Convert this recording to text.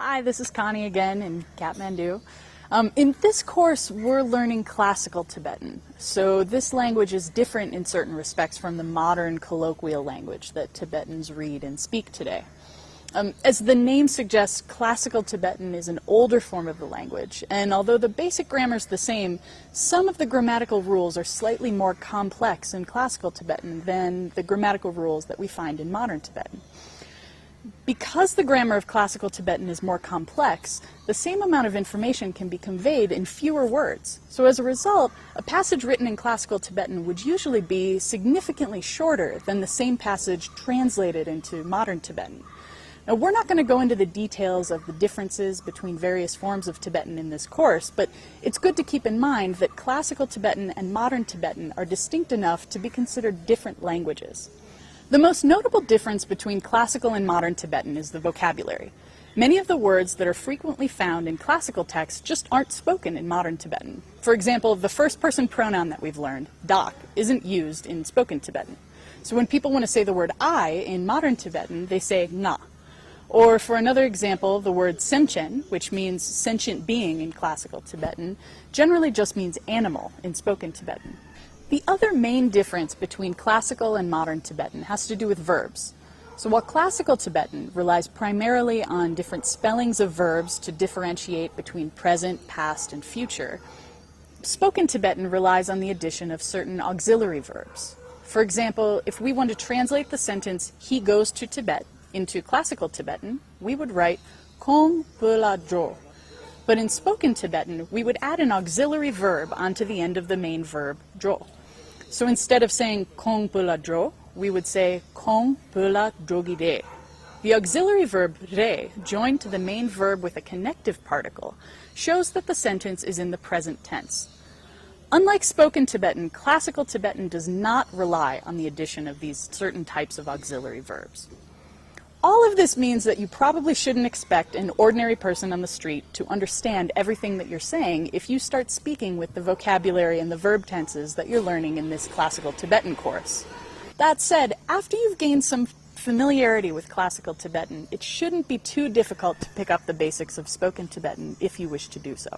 Hi, this is Connie again in Kathmandu. In this course, we're learning classical Tibetan. So this language is different in certain respects from the modern colloquial language that Tibetans read and speak today. As the name suggests, classical Tibetan is an older form of the language, and although the basic grammar is the same, some of the grammatical rules are slightly more complex in classical Tibetan than the grammatical rules that we find in modern Tibetan. Because the grammar of classical Tibetan is more complex, the same amount of information can be conveyed in fewer words. So as a result, a passage written in classical Tibetan would usually be significantly shorter than the same passage translated into modern Tibetan. Now, we're not going to go into the details of the differences between various forms of Tibetan in this course, but it's good to keep in mind that classical Tibetan and modern Tibetan are distinct enough to be considered different languages. The most notable difference between classical and modern Tibetan is the vocabulary. Many of the words that are frequently found in classical texts just aren't spoken in modern Tibetan. For example, the first-person pronoun that we've learned, dak, isn't used in spoken Tibetan. So when people want to say the word I in modern Tibetan, they say na. Or for another example, the word semchen, which means sentient being in classical Tibetan, generally just means animal in spoken Tibetan. The other main difference between classical and modern Tibetan has to do with verbs. So while classical Tibetan relies primarily on different spellings of verbs to differentiate between present, past, and future, spoken Tibetan relies on the addition of certain auxiliary verbs. For example, if we want to translate the sentence, he goes to Tibet, into classical Tibetan, we would write kong pula dro. But in spoken Tibetan, we would add an auxiliary verb onto the end of the main verb, dro. So instead of saying kong pula dro, we would say kong pula drogide. The auxiliary verb re, joined to the main verb with a connective particle, shows that the sentence is in the present tense. Unlike spoken Tibetan, classical Tibetan does not rely on the addition of these certain types of auxiliary verbs. All of this means that you probably shouldn't expect an ordinary person on the street to understand everything that you're saying if you start speaking with the vocabulary and the verb tenses that you're learning in this classical Tibetan course. That said, after you've gained some familiarity with classical Tibetan, it shouldn't be too difficult to pick up the basics of spoken Tibetan if you wish to do so.